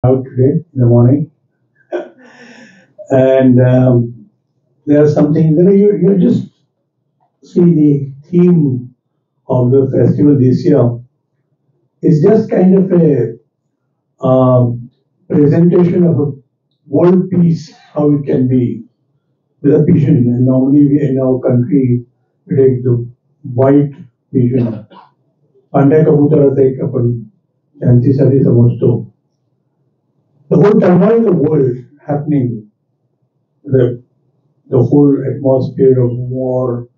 out today in the morning, and there are some things. You just see the theme of the festival this year. It's just kind of a presentation of a world peace, how it can be with a vision. And normally we in our country we take the white vision. पांढऱ्या कबुतराचा एक आपण शांतीसाठी समजतो. The whole turmoil in the world happening, the whole atmosphere of war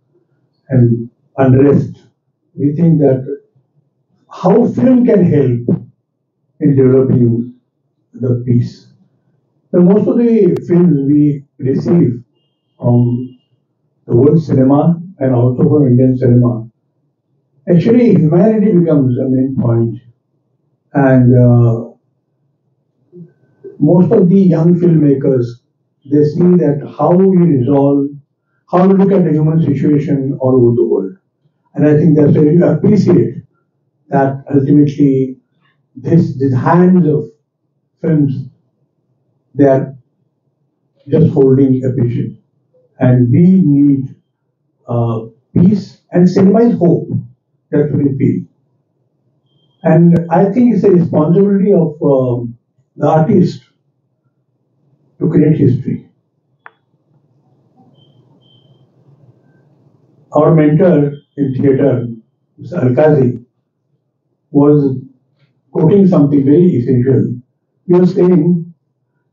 and unrest, we think that how film can help in developing the peace. So most of the films we receive from the world cinema and also from Indian cinema, actually humanity becomes a main point. And most of the young filmmakers, they see that how we resolve, how we look at the human situation all over the world. And I think that's very appreciate that ultimately these hands of films, they are just holding a vision. And we need peace, and cinema is hope. That's what we feel. And I think it's a responsibility of the artist to create history. Our mentor in theatre, Mr. Alkazi, was quoting something very essential. He was saying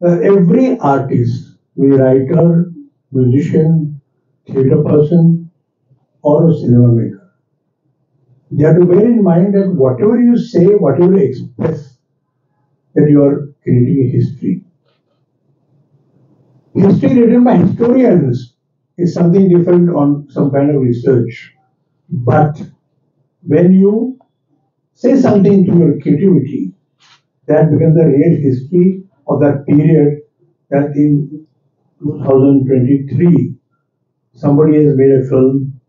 that every artist, be writer, musician, theatre person, or a cinema maker, they have to bear in mind that whatever you say, whatever you express, that you are creating a history. History written by historians is something different on some kind of research. But when you say something to your creativity, that becomes the real history of that period, that in 2023, somebody has made a film,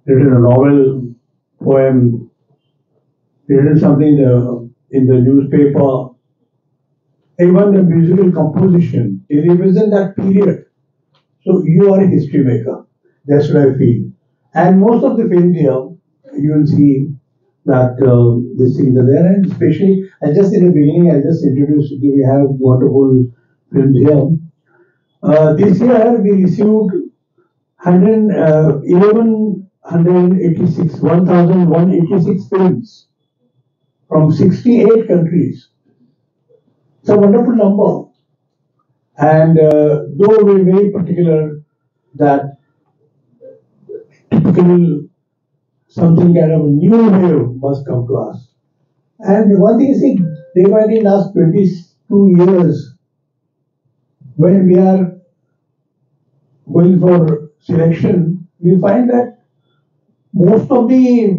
written a novel, poem, written something in the newspaper, even the musical composition, it represents that period. So you are a history maker. That's what I feel. And most of the films here, you will see that these things are there. And especially, I just in the beginning, I just introduced you, we have wonderful films here. This year we received 1,186 films from 68 countries. It's a wonderful number. And though we're very particular that typical something kind of new wave must come to us. And one thing is, day by day, last 22 years, when we are going for selection, we find that most of the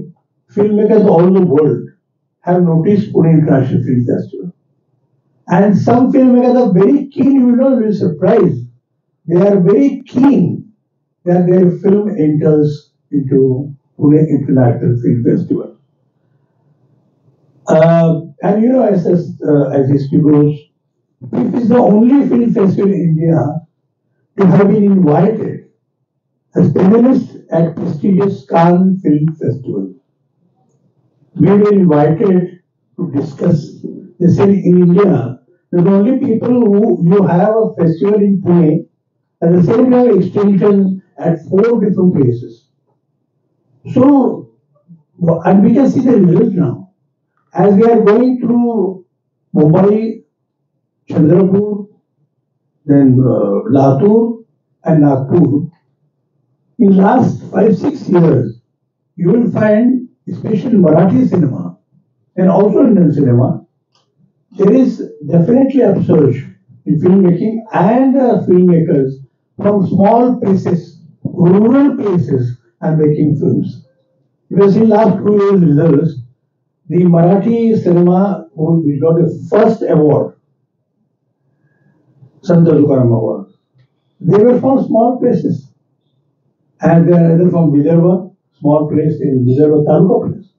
filmmakers all over the world have noticed Pune International Film Festival. And some filmmakers are very keen, you will not be surprised. They are very keen that their film enters into Pune International Film Festival. And you know, as history goes, it is the only film festival in India to have been invited as panelists at prestigious Cannes Film Festival. We were invited to discuss. They said in India, we're the only people who you have a festival in Pune, and the same have extension at 4 different places. So, and we can see the result now. As we are going through Mumbai, Chandrapur, then Latur and Nagpur, in last 5-6 years, you will find, especially Marathi cinema and also Indian cinema, there is definitely upsurge in filmmaking and filmmakers from small places, rural places, are making films. You have seen last 2 years results, the Marathi cinema, we got the first award, Sant Tukaram Award. They were from small places. And they are either from Vidarbha, small place in Vidarbha Taluka place.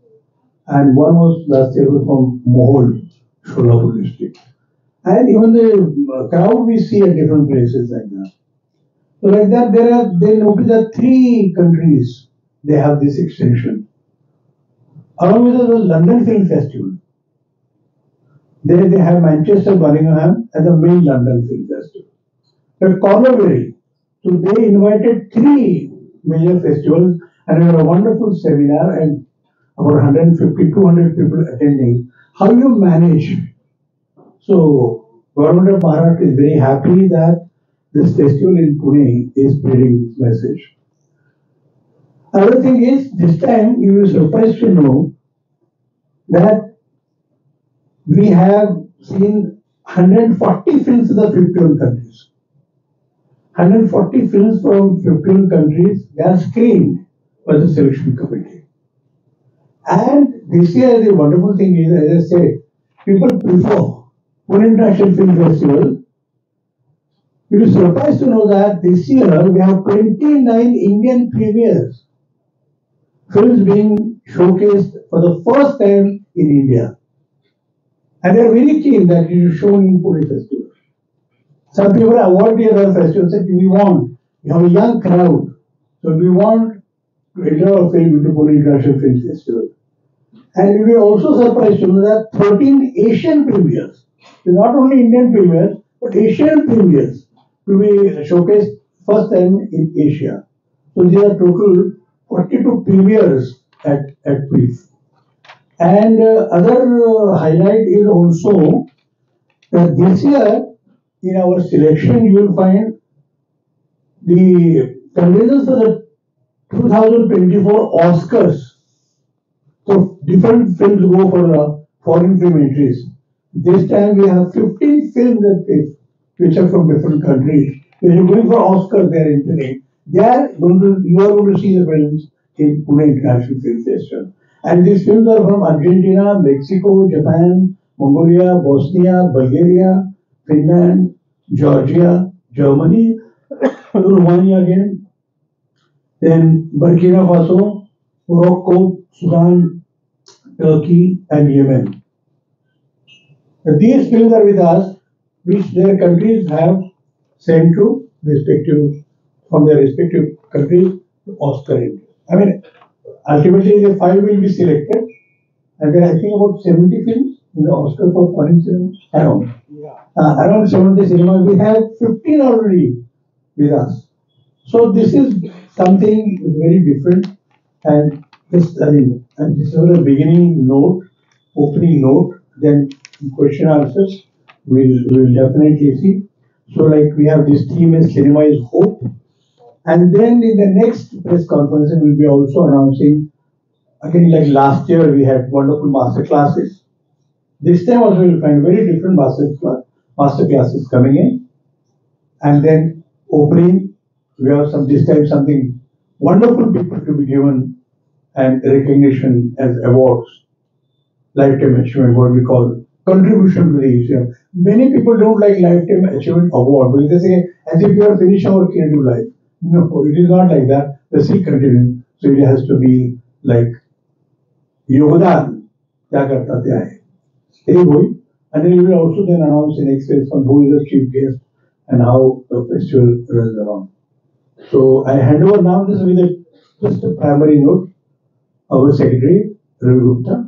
And one was last year was from Mohol, Sholapur district. And even the crowd we see at different places like that. So like that, they notice that three countries they have this extension. Along with the London Film Festival, they have Manchester, Birmingham, and the main London Film Festival. But Cornerberry, so they invited three major festivals and we had a wonderful seminar and about 150, 200 people attending. How you manage? So government of Maharashtra is very happy that this festival in Pune is spreading this message. Another thing is, this time you will be surprised to know that we have seen 140 films in the 51 countries. 140 films from 51 countries, they are screened by the selection committee. And this year, the wonderful thing is, as I said, people prefer Pune International Film Festival. You will be surprised to know that this year we have 29 Indian premieres, films being showcased for the first time in India. And they are very keen that it is shown in Pune Festival. Some people avoid the other festivals and we have a young crowd, so we want to enter a film into Pune International Film Festival. And we were also surprised to know that 13 Asian premieres, so not only Indian premieres, but Asian premieres will be showcased first time in Asia. So these are total 42 premieres at PIFF. And other highlight is also that this year in our selection you will find the candidates for the 2024 Oscars. So different films go for foreign film entries. This time we have 15 films that PIFF, which are from different countries. When you're going for Oscars, they are entering. You are going to see the films in Pune International Film Festival. And these films are from Argentina, Mexico, Japan, Mongolia, Bosnia, Bulgaria, Finland, Georgia, Germany, Romania again, then Burkina Faso, Morocco, Sudan, Turkey, and Yemen. These films are with us, which their countries have sent to respective, from their respective countries, to Oscar. I mean, ultimately the five will be selected, and there are I think about 70 films in the Oscar for foreign cinema. Around 70 cinema. We have 15 already with us. So this is something very different, and and this is a beginning note, opening note. Then question answers. We'll definitely see. So like we have this theme as cinema is hope, and then in the next press conference we'll be also announcing again like last year we had wonderful master classes. This time also we'll find very different master classes coming in, and then opening. We have some this time something wonderful people to be given and recognition as awards, lifetime achievement, what we call contribution to the museum. Many people don't like lifetime achievement award because they say as if you are finished our creative life. No, it is not like that. The still continue. So it has to be like योगदान क्या करता क्या है यही हुई. And then we will also then announce in next phase on who is the chief guest and how the festival runs around. So I hand over now this with just a primary note. Our secretary Ravi Gupta